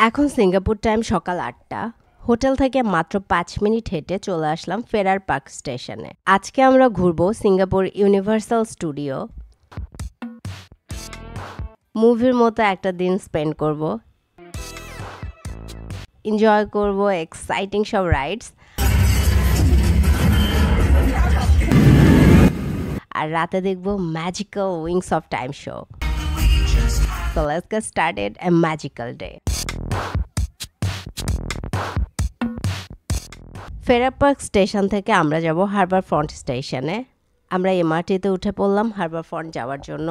এখন Singapore time সকাল ৮টা। হোটেল থেকে মাত্র ৫ মিনিট হেঁটে চলে আসলাম ফেরার পার্ক স্টেশনে। আজকে আমরা ঘুরবো সিঙ্গাপুর ইউনিভার্সাল স্টুডিও। মুভির মতো একটা দিন স্পেন্ড করব, এনজয় করব এক্সাইটিং সব রাইডস, আর রাতে দেখবো magical wings of time show. So let's get started a magical day. ফেরার পার্ক স্টেশন থেকে আমরা যাব হারবার ফ্রন্ট স্টেশনে। আমরা এমআরটিতে উঠে পড়লাম হারবার ফ্রন্ট যাওয়ার জন্য।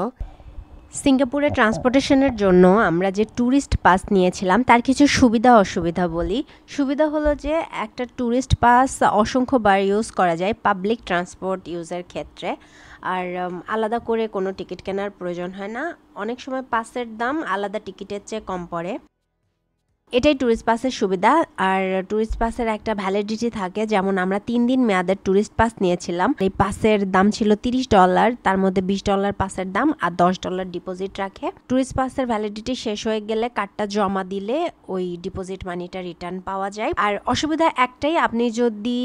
সিঙ্গাপুরে ট্রান্সপোর্টেশনের জন্য আমরা যে ট্যুরিস্ট পাস নিয়েছিলাম তার কিছু সুবিধা অসুবিধা বলি। সুবিধা হলো যে একটা ট্যুরিস্ট পাস অসংখ্যবার ইউজ করা যায় পাবলিক ট্রান্সপোর্ট ইউজের ক্ষেত্রে, আর আলাদা করে কোনো টিকিট কেনার প্রয়োজন হয় না। অনেক সময় পাসের দাম আলাদা টিকিটের চেয়ে কম পড়ে, এটাই ট্যুরিস্ট পাসের সুবিধা। আর ট্যুরিস্ট পাসের একটা ভ্যালিডিটি থাকে, যেমন আমরা 3 দিন মেয়াদের ট্যুরিস্ট পাস নিয়েছিলাম। এই পাসের দাম ছিল $30, তার মধ্যে $20 পাসের দাম আর $10 ডিপোজিট রাখে। ট্যুরিস্ট পাসের ভ্যালিডিটি শেষ হয়ে গেলে কার্ডটা জমা দিলে ওই ডিপোজিট মানিটা রিটার্ন পাওয়া যায়। আর অসুবিধা একটাই, আপনি যদি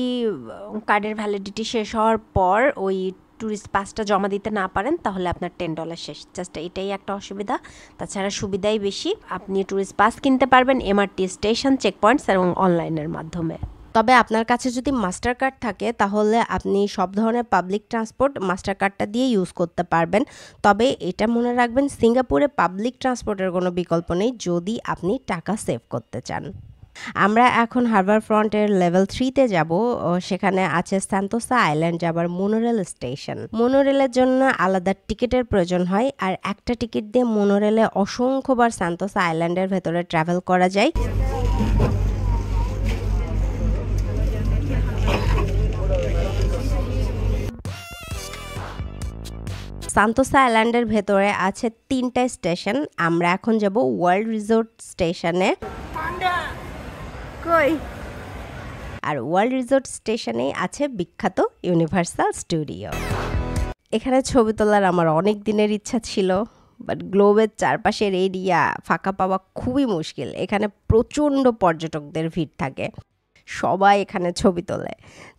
কার্ডের ভ্যালিডিটি শেষ হওয়ার পর ওই ট্যুরিস্ট পাসটা জমা দিতে না পারেন তাহলে আপনার $10 শেষ। জাস্ট এটাই একটা অসুবিধা, তাছাড়া সুবিধাই বেশি। আপনি ট্যুরিস্ট পাস কিনতে পারবেন এমআরটি স্টেশন, চেকপয়েন্টস এবং অনলাইনের মাধ্যমে। তবে আপনার কাছে যদি মাস্টার কার্ড থাকে তাহলে আপনি সব ধরনের পাবলিক ট্রান্সপোর্ট মাস্টার কার্ডটা দিয়ে ইউজ করতে পারবেন। তবে এটা মনে রাখবেন, সিঙ্গাপুরে পাবলিক ট্রান্সপোর্টের কোনো বিকল্প নেই যদি আপনি টাকা সেভ করতে চান। আমরা এখন হারবার ফ্রন্টের লেভেল 3-তে যাব। সেখানে আছে সান্তোসা আইল্যান্ড যাবার মোনোরেল স্টেশন। মোনোরেলের জন্য আলাদা টিকিটের প্রয়োজন হয়, আর একটা টিকিট দিয়ে মোনোরেলে অসংখ্যবার সান্তোসা আইল্যান্ডের ভেতরে ট্রাভেল করা যায়। সান্তোসা আইল্যান্ডের ভেতরে আছে 3টা স্টেশন। আমরা এখন যাব ওয়ার্ল্ড রিসোর্ট স্টেশনে। আর ওয়ার্ল্ড রিসোর্ট স্টেশনেই আছে বিখ্যাত ইউনিভার্সাল স্টুডিও। এখানে ছবি তোলার আমার অনেক দিনের ইচ্ছা ছিল, বাট গ্লোবের চারপাশের এরিয়া ফাঁকা পাওয়া খুবই মুশকিল। এখানে প্রচণ্ড পর্যটকদের ভিড় থাকে, সবাই এখানে ছবি তোলে।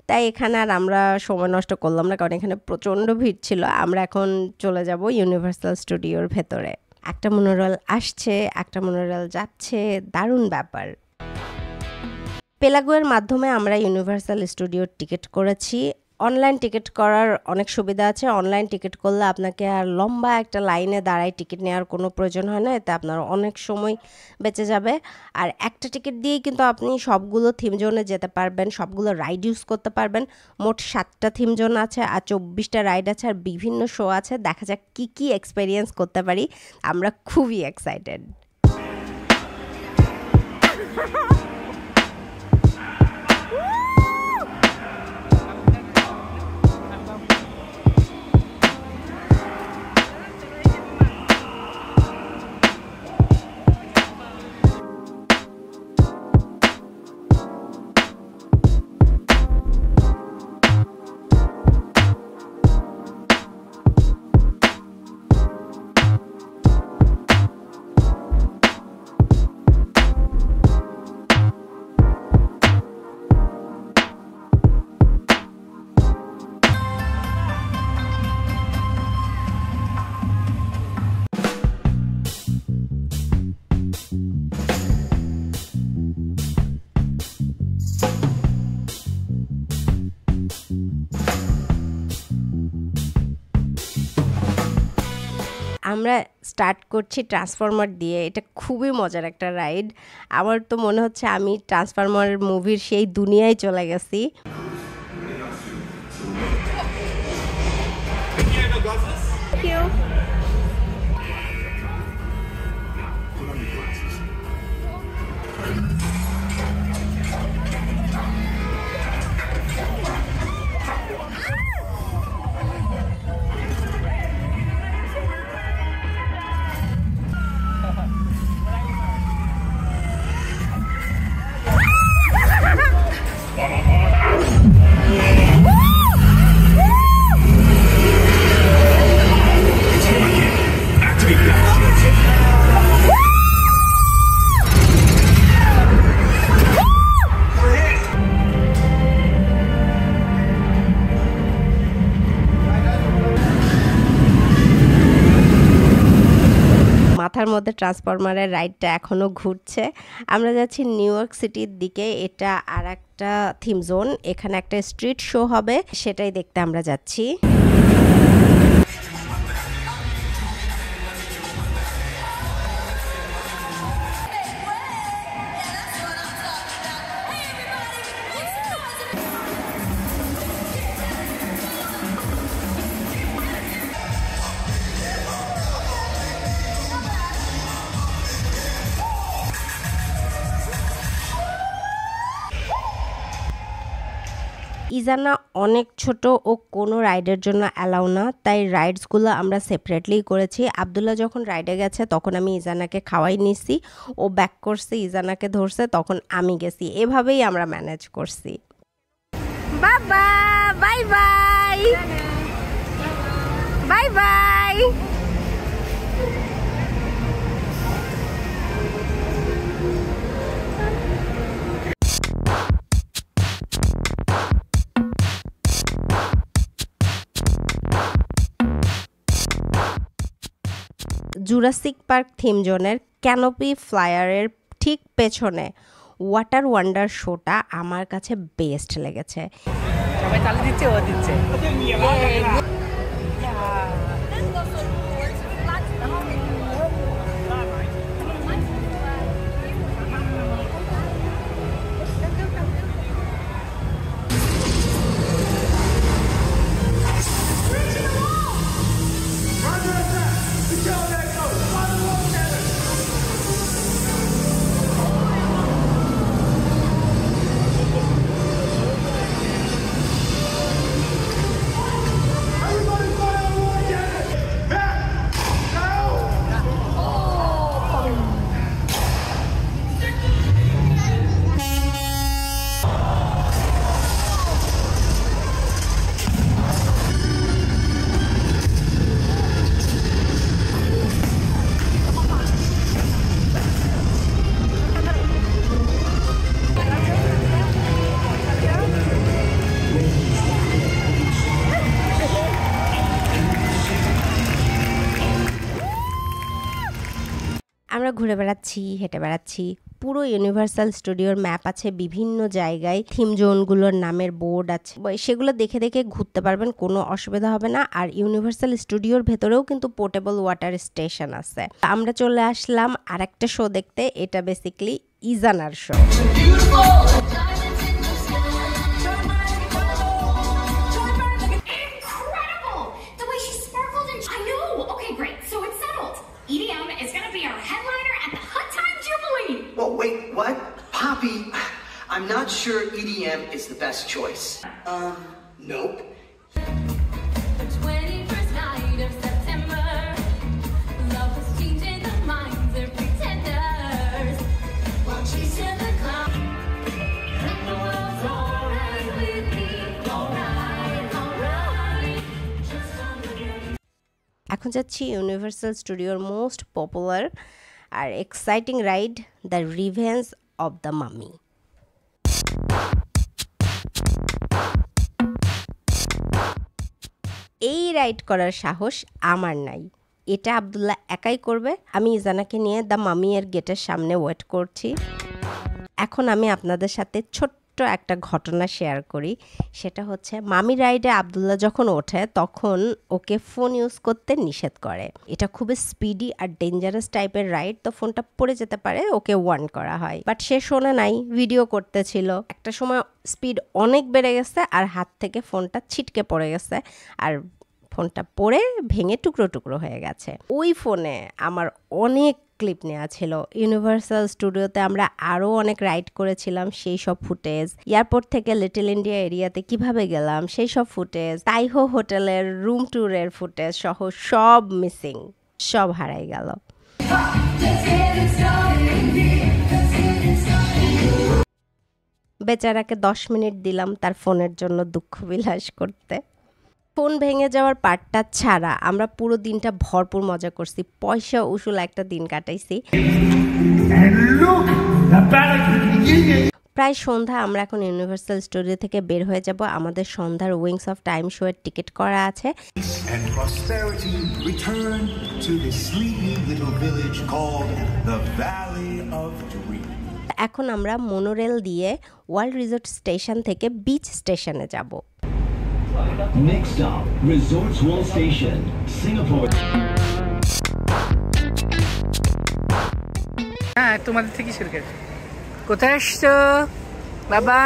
তাই এখানে আর আমরা সময় নষ্ট করলাম না, কারণ এখানে প্রচণ্ড ভিড় ছিল। আমরা এখন চলে যাব ইউনিভার্সাল স্টুডিওর ভেতরে। একটা মনোরেল আসছে, একটা মনোরেল যাচ্ছে, দারুণ ব্যাপার। পেলাগোয়ের মাধ্যমে আমরা ইউনিভার্সাল স্টুডিওর টিকিট করেছি। অনলাইন টিকিট করার অনেক সুবিধা আছে। অনলাইন টিকিট করলে আপনাকে আর লম্বা একটা লাইনে দাঁড়ায় টিকিট নেওয়ার কোনো প্রয়োজন হয় না, এতে আপনার অনেক সময় বেঁচে যাবে। আর একটা টিকিট দিয়েই কিন্তু আপনি সবগুলো থিম জোনে যেতে পারবেন, সবগুলো রাইড ইউজ করতে পারবেন। মোট 7টা থিম জোন আছে আর 24টা রাইড আছে, আর বিভিন্ন শো আছে। দেখা যাক কি কি এক্সপেরিয়েন্স করতে পারি। আমরা খুবই এক্সাইটেড। আমরা স্টার্ট করছি ট্রান্সফরমার দিয়ে। এটা খুবই মজার একটা রাইড। আমার তো মনে হচ্ছে আমি ট্রান্সফরমার মুভির সেই দুনিয়ায় চলে গেছি। আমাদের ট্রান্সফরমারের রাইডটা এখনও ঘুরছে। আমরা যাচ্ছি নিউ ইয়র্ক সিটির দিকে। এটা আর একটা থিম জোন, এখানে একটা স্ট্রিট শো হবে, সেটাই দেখতে আমরা যাচ্ছি। ইজানা অনেক ছোট ও কোনো রাইডের জন্য অ্যালাউ না, তাই রাইডসগুলো আমরা সেপারেটলি করেছি। আবদুল্লাহ যখন রাইডে গেছে তখন আমি ইজানাকে খাওয়াই নিছি, ও ব্যাক করছে, ইজানাকে ধরছে, তখন আমি গেছি। এভাবেই আমরা ম্যানেজ করছি। বাবা bye bye bye bye. Jurassic park theme জোনের ক্যানোপি ফ্লায়ারের ঠিক পেছনে ওয়াটার ওয়ান্ডার শোটা আমার কাছে বেস্ট লেগেছে। সবাই তালি দিচ্ছে, ও দিচ্ছে। আমরা ঘুরে বেড়াচ্ছি, হেঁটে বেড়াচ্ছি। পুরো ইউনিভার্সাল স্টুডিওর ম্যাপ আছে, বিভিন্ন জায়গায় থিম জোনগুলোর নামের বোর্ড আছে, সেগুলো দেখে দেখে ঘুরতে পারবেন, কোনো অসুবিধা হবে না। আর ইউনিভার্সাল স্টুডিওর ভেতরেও কিন্তু পোর্টেবল ওয়াটার স্টেশন আছে। আমরা চলে আসলাম আরেকটা শো দেখতে, এটা বেসিক্যালি ইজানার show. Wait, what? Poppy, I'm not sure EDM is the best choice. Nope. The 21st night of September, love was changing the minds of pretenders. While chasing the cloud, and the world's alright with me, alright, alright. Just on the way. এখন যাচ্ছি universal স্টুডিওর most popular আর exciting ride, the revenge of the mummy. এই ride করার সাহস আমার নাই, এটা আবদুল্লাহ একাই করবে। আমি ইজানাকে নিয়ে দ্য মামি এর গেটের সামনে ওয়েট করছি। এখন আমি আপনাদের সাথে ছোট্ট একটা ঘটনা শেয়ার করি। সেটা হচ্ছে মামি রাইডে আবদুল্লাহ যখন ওঠে তখন ওকে ফোন ইউজ করতে নিষেধ করে। এটা খুবই স্পিডি আর ডেঞ্জারাস টাইপের রাইড, তো ফোনটা পড়ে যেতে পারে, ওকে ওয়ার্ন করা হয়। বাট সে শোনে নাই, ভিডিও করতেছিল। একটা সময় স্পিড অনেক বেড়ে গেছে আর হাত থেকে ফোনটা ছিটকে পড়ে গেছে, আর ফোনটা পড়ে ভেঙে টুকরো টুকরো হয়ে গেছে। ওই ফোনে আমার অনেক ক্লিপ নেওয়া ছিল। ইউনিভার্সাল স্টুডিওতে আমরা আরও অনেক রাইড করেছিলাম, সেই সব ফুটেজ। এয়ারপোর্ট থেকে লিটল ইন্ডিয়া এরিয়াতে কিভাবে গেলাম সেই সব ফুটেজ, তাইহো হোটেলের রুম ট্যুরের ফুটেজ সহ সব মিসিং, সব হারাই গেল। বেচারাকে 10 মিনিট দিলাম তার ফোনের জন্য দুঃখ বিলাস করতে। ফোন ভেঙে যাওয়ার পার্টটা ছাড়া আমরা পুরো দিনটা ভরপুর মজা করছি, পয়সা উসুল একটা দিন কাটাইছি। প্রায় সন্ধ্যা, আমরা এখন ইউনিভার্সাল স্টুডিও থেকে বের হয়ে যাব। আমাদের সন্ধ্যার উইংস অফ টাইম শো এর টিকিট করা আছে। And prosperity return to this sleepy little village called the Valley of Dreams. এখন আমরা মোনোরেল দিয়ে ওয়ার্ল্ড রিসোর্ট স্টেশন থেকে বিচ স্টেশনে যাব। Next stop, Resorts World Station, Singapore. হ্যাঁ, তোমাদের থেকে শুরু করি। কোথায় আসছো বাবা?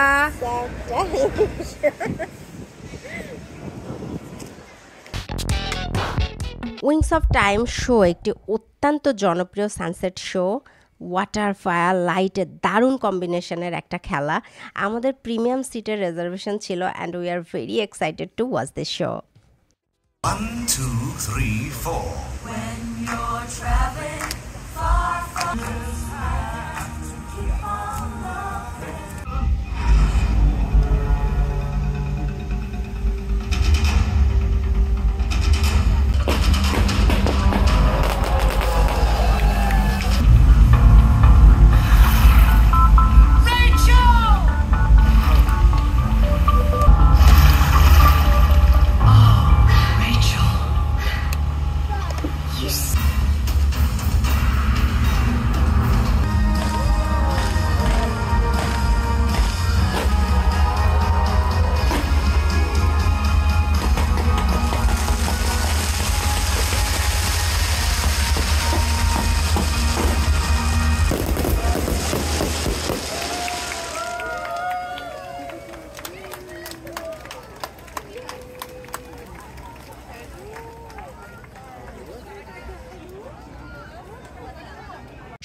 উইংস অফ টাইম শো একটি অত্যন্ত জনপ্রিয় সানসেট শো। ওয়াটার, ফায়ার, লাইটের দারুণ কম্বিনেশনের একটা খেলা। আমাদের প্রিমিয়াম সিটের রিজার্ভেশন ছিল and we are very excited to watch this show. 1, 2, 3, 4. When you're traveling far from this land, keep on loving.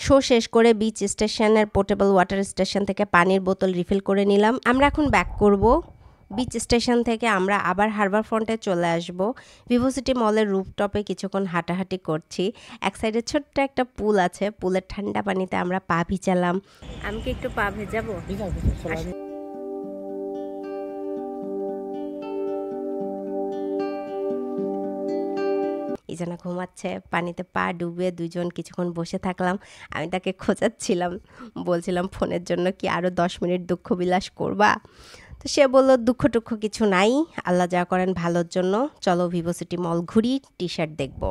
Show শেষ করে বিচ স্টেশনের পোর্টেবল ওয়াটার স্টেশন থেকে পানির বোতল রিফিল করে নিলাম। আমরা এখন ব্যাক করব। বিচ স্টেশন থেকে আমরা আবার হারবার ফ্রন্টে চলে আসব। ভিভোসিটি মলের রুফটপে কিছুক্ষণ হাঁটাহাঁটি করছি। এক সাইডে ছোট্ট একটা পুল আছে, পুলের ঠান্ডা পানিতে আমরা পা ভিজালাম। আমি কি একটু পা ভেজাবো? ইজানা ঘুমাচ্ছে, পানিতে পা ডুবে দুজন কিছুক্ষণ বসে থাকলাম। আমি তাকে খোঁজাচ্ছিলাম, বলছিলাম ফোনের জন্য কি আরও 10 মিনিট দুঃখ বিলাস করবা? তো সে বলল দুঃখ টুক্ষ কিছু নাই, আল্লাহ যা করেন ভালোর জন্য, চলো ভিভোসিটি মল ঘুরি, টি শার্ট দেখবো।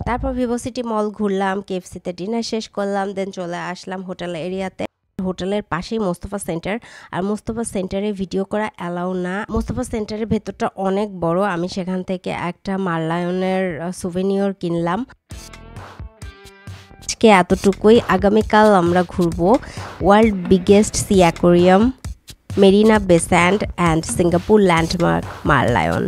তারপর ভিভোসিটি মল ঘুরলাম, কেএফসিতে ডিনার শেষ করলাম, দেন চলে আসলাম হোটেল এরিয়াতে। হোটেলের পাশেই মোস্তফা সেন্টার, আর মোস্তফা সেন্টারে ভিডিও করা অ্যালাউ না। মোস্তফা সেন্টারের ভেতরটা অনেক বড়। আমি সেখান থেকে একটা মারলায়নের সুভেনিয়র কিনলাম। আজকে এতটুকুই। আগামীকাল আমরা ঘুরবো world biggest sea aquarium, Marina Bay Sand and Singapore landmark মারলায়ন।